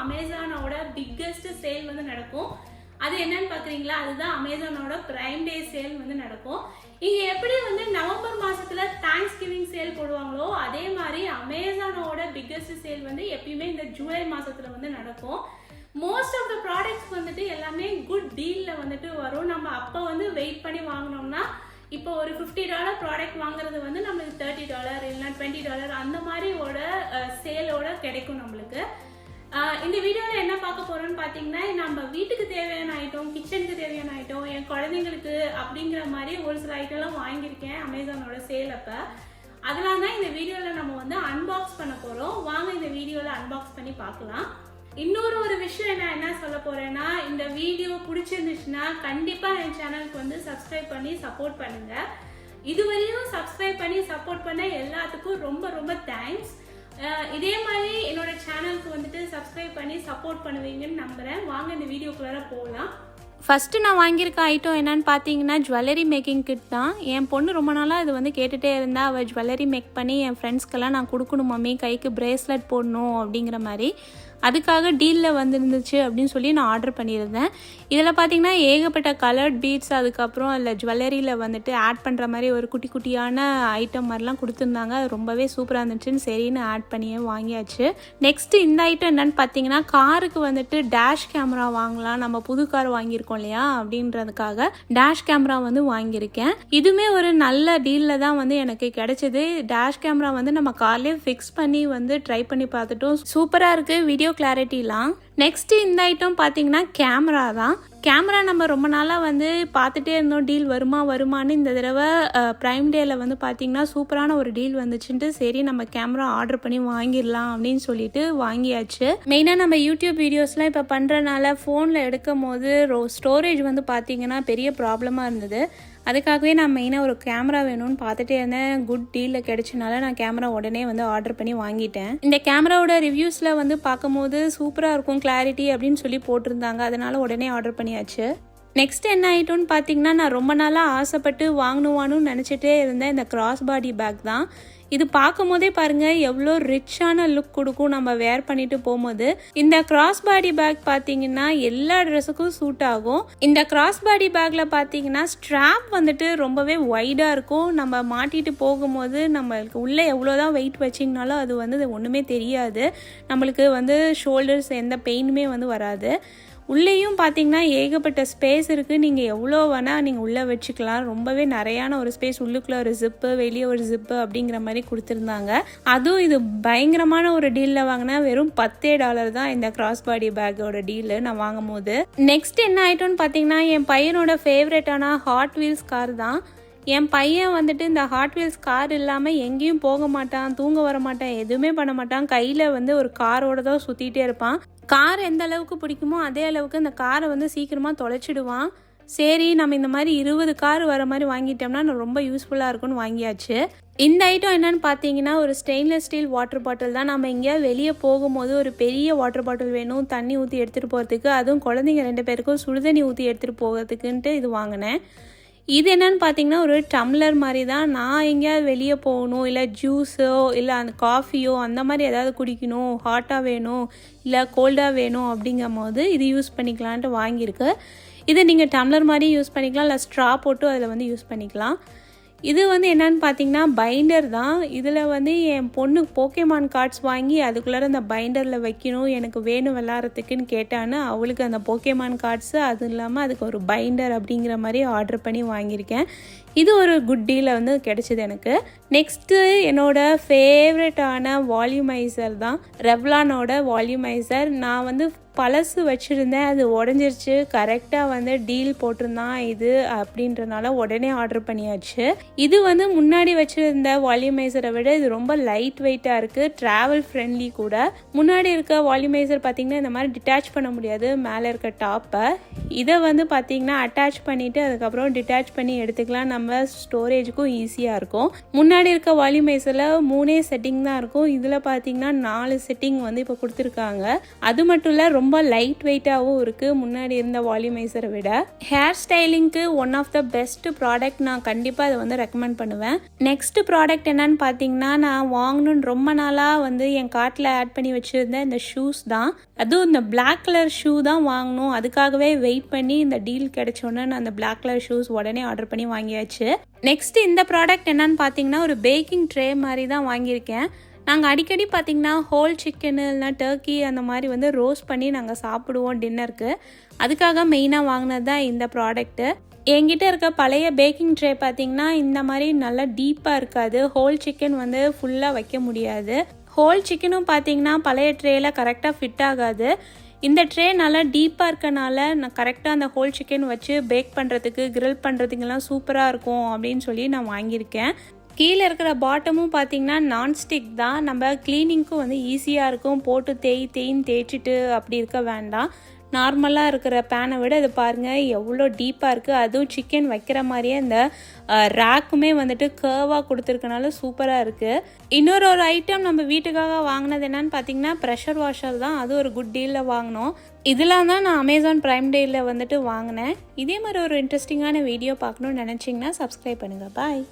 அமேசானோட biggest sale வந்து நடக்கும். அது என்னன்னு பாக்குறீங்களா? அதுதான் அமேசானோட பிரைம் டே சேல் வந்து நடக்கும். இங்க எப்படி வந்து நவம்பர் மாசத்துல தேங்க்ஸ் கிவிங் சேல் போடுவாங்களோ அதே மாதிரி அமேசானோட பிக்கெஸ்ட் சேல் வந்து எப்பயுமே இந்த ஜூலை மாசத்துல வந்து நடக்கும். மோஸ்ட் ஆஃப் த ப்ராடக்ட்ஸ் வந்துட்டு எல்லாமே குட் டீல்ல வந்துட்டு வரும். நம்ம அப்போ வந்து வெயிட் பண்ணி வாங்கினோம்னா இப்போ ஒரு $50 ப்ராடக்ட் வாங்குறது வந்து நம்மளுக்கு $30 இல்லைன்னா $20 அந்த மாதிரியோட சேலோட கிடைக்கும் நம்மளுக்கு. இந்த வீடியோவில் என்ன பார்க்க போறோம்னு பார்த்தீங்கன்னா, நம்ம வீட்டுக்கு தேவையான ஐட்டம், கிச்சனுக்கு தேவையான ஐட்டம், என் குழந்தைங்களுக்கு அப்படிங்கிற மாதிரி ஒரு சில ஐட்டம்லாம் வாங்கியிருக்கேன் அமேசானோட சேல் அப்போ. அதெல்லாம் தான் இந்த வீடியோவில் நம்ம வந்து அன்பாக்ஸ் பண்ண போகிறோம். வாங்க இந்த வீடியோவில் அன்பாக்ஸ் பண்ணி பார்க்கலாம். இன்னொரு விஷயம் நான் என்ன சொல்ல போறேன்னா, இந்த வீடியோ பிடிச்சிருந்துச்சுன்னா கண்டிப்பா என் சேனலுக்கு வந்து சப்ஸ்கிரைப் பண்ணி சப்போர்ட் பண்ணுங்க. இதுவரையும் சப்ஸ்கிரைப் பண்ணி சப்போர்ட் பண்ண எல்லாத்துக்கும் ரொம்ப ரொம்ப தேங்க்ஸ். இதே மாதிரி என்னோட சேனலுக்கு வந்துட்டு சப்ஸ்கிரைப் பண்ணி சப்போர்ட் பண்ணுவீங்கன்னு நம்புறேன். வாங்க இந்த வீடியோக்குள்ளார போகலாம். ஃபஸ்ட்டு நான் வாங்கியிருக்க ஐட்டம் என்னன்னு பார்த்தீங்கன்னா ஜுவல்லரி மேக்கிங் கிட் தான். என் பொண்ணு ரொம்ப நாளாக அது வந்து கேட்டுகிட்டே இருந்தா. அவள் ஜுவல்லரி மேக் பண்ணி என் ஃப்ரெண்ட்ஸ்க்கெல்லாம் நான் கொடுக்கணும் மம்மி, கைக்கு பிரேஸ்லெட் போடணும் அப்படிங்கிற மாதிரி. அதுக்காக டீலில் வந்துருந்துச்சு அப்படின்னு சொல்லி நான் ஆர்டர் பண்ணியிருந்தேன். இதில் பார்த்தீங்கன்னா ஏகப்பட்ட கலர்ட் பீட்ஸ், அதுக்கப்புறம் அதில் ஜுவல்லரியில் வந்துட்டு ஆட் பண்ணுற மாதிரி ஒரு குட்டி குட்டியான ஐட்டம் மாதிரிலாம் கொடுத்துருந்தாங்க. அது ரொம்பவே சூப்பராக இருந்துச்சுன்னு சரின்னு ஆட் பண்ணியே வாங்கியாச்சு. நெக்ஸ்ட்டு இந்த ஐட்டம் என்னன்னு பார்த்தீங்கன்னா, காருக்கு வந்துட்டு டேஷ் கேமரா வாங்கலாம், நம்ம புது கார் வாங்கியிருக்கோம் இல்லையா அப்படின்றதுக்காக டேஷ் கேமரா வந்து வாங்கியிருக்கேன். இதுவுமே ஒரு நல்ல டீலில் தான் வந்து எனக்கு கிடைச்சது. டேஷ் கேமரா வந்து நம்ம கார்லேயே ஃபிக்ஸ் பண்ணி வந்து ட்ரை பண்ணி பார்த்துட்டோம். சூப்பராக இருக்குது வீடியோ கிளாரிட்டிலாம். நெக்ஸ்ட்டு இந்த ஐட்டம் பார்த்தீங்கன்னா கேமரா தான். கேமரா நம்ம ரொம்ப நாளாக வந்து பார்த்துட்டே இருந்தோம், டீல் வருமானு. இந்த தடவை ப்ரைம் டேயில் வந்து பார்த்தீங்கன்னா சூப்பரான ஒரு டீல் வந்துச்சுன்ட்டு சரி நம்ம கேமரா ஆர்டர் பண்ணி வாங்கிடலாம் அப்படின்னு சொல்லிட்டு வாங்கியாச்சு. மெயினாக நம்ம யூடியூப் வீடியோஸ்லாம் இப்போ பண்ணுறனால ஃபோனில் எடுக்கும் போது ஸ்டோரேஜ் வந்து பார்த்தீங்கன்னா பெரிய ப்ராப்ளமாக இருந்தது. அதுக்காகவே நான் மெயினாக ஒரு கேமரா வேணும்னு பார்த்துட்டே இருந்தேன். குட் டீலில் கிடைச்சனால நான் கேமரா உடனே வந்து ஆர்டர் பண்ணி வாங்கிட்டேன். இந்த கேமராவோட ரிவ்யூஸில் வந்து பார்க்கும்போது சூப்பராக இருக்கும் கிளாரிட்டி அப்படின்னு சொல்லி போட்டிருந்தாங்க. அதனால உடனே ஆர்டர் பண்ணியாச்சு. நெக்ஸ்ட் என்ன ஐட்டம்னு பார்த்தீங்கன்னா, நான் ரொம்ப நாளாக ஆசைப்பட்டு வாங்கணுவானு நினச்சிட்டே இருந்தேன். இந்த கிராஸ் பாடி பேக் தான். இது பார்க்கும் போதே பாருங்க எவ்வளோ ரிச்சான லுக் கொடுக்கும் நம்ம வேர் பண்ணிட்டு போகும்போது. இந்த கிராஸ் பாடி பேக் பார்த்தீங்கன்னா எல்லா ட்ரெஸ்ஸுக்கும் சூட் ஆகும். இந்த கிராஸ் பாடி பேக்ல பார்த்தீங்கன்னா ஸ்ட்ராப் வந்துட்டு ரொம்பவே வைடா இருக்கும். நம்ம மாட்டிட்டு போகும்போது நம்மளுக்கு உள்ள எவ்வளோதான் வெயிட் வச்சிங்கனாலும் அது வந்து ஒன்றுமே தெரியாது. நம்மளுக்கு வந்து ஷோல்டர்ஸ் எந்த பெயினுமே வந்து வராது. உள்ளேயும் பார்த்தீங்கன்னா ஏகப்பட்ட ஸ்பேஸ் இருக்குது. நீங்கள் எவ்வளோ வேணால் நீங்கள் உள்ளே வச்சுக்கலாம். ரொம்பவே நிறையான ஒரு ஸ்பேஸ். உள்ளுக்குள்ளே ஒரு ஜிப்பு, வெளியே ஒரு ஜிப்பு அப்படிங்கிற மாதிரி கொடுத்துருந்தாங்க. அதுவும் இது பயங்கரமான ஒரு டீலில் வாங்கினா வெறும் $10 தான் இந்த கிராஸ் பாடி பேக்கோட டீலு நான் வாங்கும் போது. நெக்ஸ்ட் என்ன ஆயிட்டோன்னு பார்த்தீங்கன்னா, என் பையனோட ஃபேவரட்டான ஹாட் வீல்ஸ் கார் தான். என் பையன் வந்துட்டு இந்த ஹாட் வீல்ஸ் கார் இல்லாமல் எங்கேயும் போக மாட்டான், தூங்க வர மாட்டான், எதுவுமே பண்ண மாட்டான். கையில் வந்து ஒரு காரோட தான் சுற்றிட்டே இருப்பான். கார் எந்த அளவுக்கு பிடிக்குமோ அதே அளவுக்கு அந்த காரை வந்து சீக்கிரமாக தொலைச்சிடுவான். சரி நம்ம இந்த மாதிரி 20 கார் வர மாதிரி வாங்கிட்டோம்னா ரொம்ப யூஸ்ஃபுல்லாக இருக்கும்னு வாங்கியாச்சு. இந்த ஐட்டம் என்னன்னு பார்த்தீங்கன்னா, ஒரு ஸ்டெயின்லெஸ் ஸ்டீல் வாட்டர் பாட்டில் தான். நம்ம எங்கேயாவது வெளியே போகும்போது ஒரு பெரிய வாட்டர் பாட்டில் வேணும் தண்ணி ஊற்றி எடுத்துகிட்டு போகிறதுக்கு, அதுவும் குழந்தைங்க 2 பேருக்கும் சுடுதண்ணி ஊற்றி எடுத்துகிட்டு போகிறதுக்குன்ட்டு இது வாங்கினேன். இது என்னன்னு பார்த்தீங்கன்னா ஒரு டம்ளர் மாதிரி தான். நான் எங்கேயாவது வெளியே போகணும், இல்லை ஜூஸோ இல்லை அந்த காஃபியோ அந்த மாதிரி ஏதாவது குடிக்கணும், ஹாட்டாக வேணும் இல்லை கோல்டாக வேணும் அப்படிங்கும் போது இது யூஸ் பண்ணிக்கலான்ட்டு வாங்கியிருக்கு. இதை நீங்கள் டம்ளர் மாதிரி யூஸ் பண்ணிக்கலாம், இல்லை ஸ்ட்ரா போட்டு அதில் வந்து யூஸ் பண்ணிக்கலாம். இது வந்து என்னன்னு பார்த்தீங்கன்னா பைண்டர் தான். இதில் வந்து என் பொண்ணு போக்கேமான் கார்ட்ஸ் வாங்கி அதுக்குள்ளார அந்த பைண்டரில் வைக்கணும், எனக்கு வேணும் விளாட்றதுக்குன்னு கேட்டான்னு அவளுக்கு அந்த போக்கேமான் கார்ட்ஸு அது இல்லாமல் அதுக்கு ஒரு பைண்டர் அப்படிங்கிற மாதிரி ஆர்டர் பண்ணி வாங்கியிருக்கேன். இது ஒரு குட் டீலில் வந்து கிடைச்சிது எனக்கு. நெக்ஸ்ட்டு என்னோட ஃபேவரட்டான வால்யூமைசர் தான், ரெவ்லானோட வால்யூமைசர். நான் வந்து பழசு வச்சுருந்தேன், அது உடஞ்சிருச்சு. கரெக்டாக வந்து டீல் போட்டிருந்தான் இது அப்படின்றனால உடனே ஆர்டர் பண்ணியாச்சு. இது வந்து முன்னாடி வச்சுருந்த வால்யூமைசரை விட இது ரொம்ப லைட் வெயிட்டாக இருக்குது, ட்ராவல் ஃப்ரெண்ட்லி கூட. முன்னாடி இருக்க வால்யூமைசர் பார்த்திங்கன்னா இந்த மாதிரி டிட்டாச் பண்ண முடியாது மேலே இருக்க டாப்பை. இதை வந்து பார்த்திங்கன்னா அட்டாச் பண்ணிவிட்டு அதுக்கப்புறம் டிட்டாச் பண்ணி எடுத்துக்கலாம். நம்ம ஸ்டோரேஜுக்கும் ஈஸியாக இருக்கும். முன்னாடி இருக்க வால்யூமைசரில் 3 செட்டிங் தான் இருக்கும். இதில் பார்த்திங்கன்னா 4 செட்டிங் வந்து இப்போ கொடுத்துருக்காங்க. அது மட்டும் இல்லை ரொம்ப ரொம்ப லைட் வெயிட்டாகவும் இருக்குது முன்னாடி இருந்த வால்யூமைசரை விட. ஹேர் ஸ்டைலிங்க்கு one of the best product, நான் கண்டிப்பாக அதை வந்து ரெக்கமெண்ட் பண்ணுவேன். நெக்ஸ்ட் ப்ராடக்ட் என்னன்னு பார்த்தீங்கன்னா, நான் வாங்கணுன்னு ரொம்ப நாளாக வந்து என் கார்ட்டில் ஆட் பண்ணி வச்சுருந்தேன் இந்த ஷூஸ் தான். அதுவும் இந்த பிளாக் கலர் ஷூ தான் வாங்கணும், அதுக்காகவே வெயிட் பண்ணி இந்த டீல் கிடைச்சோன்னே நான் அந்த பிளாக் கலர் ஷூஸ் உடனே ஆர்டர் பண்ணி வாங்கியாச்சு. நெக்ஸ்ட் இந்த ப்ராடக்ட் என்னன்னு பார்த்தீங்கன்னா, ஒரு பேக்கிங் ட்ரே மாதிரி தான் வாங்கியிருக்கேன். நாங்கள் அடிக்கடி பார்த்திங்கன்னா ஹோல் சிக்கனு இல்லைனா டர்க்கி அந்த மாதிரி வந்து ரோஸ்ட் பண்ணி நாங்கள் சாப்பிடுவோம் டின்னருக்கு. அதுக்காக மெயினாக வாங்கினது தான் இந்த ப்ராடக்ட்டு. என்கிட்ட இருக்க பழைய பேக்கிங் ட்ரே பார்த்திங்கன்னா இந்த மாதிரி நல்லா டீப்பாக இருக்காது, ஹோல் சிக்கன் வந்து ஃபுல்லாக வைக்க முடியாது. ஹோல் சிக்கனும் பார்த்திங்கன்னா பழைய ட்ரேயில் கரெக்டாக ஃபிட் ஆகாது. இந்த ட்ரே நல்லா டீப்பாக இருக்கனால நான் கரெக்டாக அந்த ஹோல் சிக்கன் வச்சு பேக் பண்ணுறதுக்கு கிரில் பண்ணுறதுக்கெல்லாம் சூப்பராக இருக்கும் அப்படின்னு சொல்லி நான் வாங்கியிருக்கேன். கீழே இருக்கிற பாட்டமும் பார்த்திங்கன்னா நான்ஸ்டிக் தான், நம்ம க்ளீனிங்க்கும் வந்து ஈஸியாக இருக்கும். போட்டு தேய்ச்சிட்டு அப்படி இருக்க வேண்டாம். நார்மலாக இருக்கிற பேனை விட இது பாருங்கள் எவ்வளோ டீப்பாக இருக்குது. அதுவும் சிக்கன் வைக்கிற மாதிரியே இந்த ரேக்குமே வந்துட்டு கர்வாக கொடுத்துருக்கனால சூப்பராக இருக்குது. இன்னொரு ஐட்டம் நம்ம வீட்டுக்காக வாங்கினது என்னன்னு பார்த்தீங்கன்னா ப்ரெஷர் வாஷர் தான். அது ஒரு குட் டீலில் வாங்கினோம். இதெல்லாம் தான் நான் அமேசான் ப்ரைம் டேயில் வந்துட்டு வாங்கினேன். இதே மாதிரி ஒரு இன்ட்ரெஸ்டிங்கான வீடியோ பார்க்கணுன்னு நினச்சிங்கன்னா சப்ஸ்கிரைப் பண்ணுங்கள். பாய்.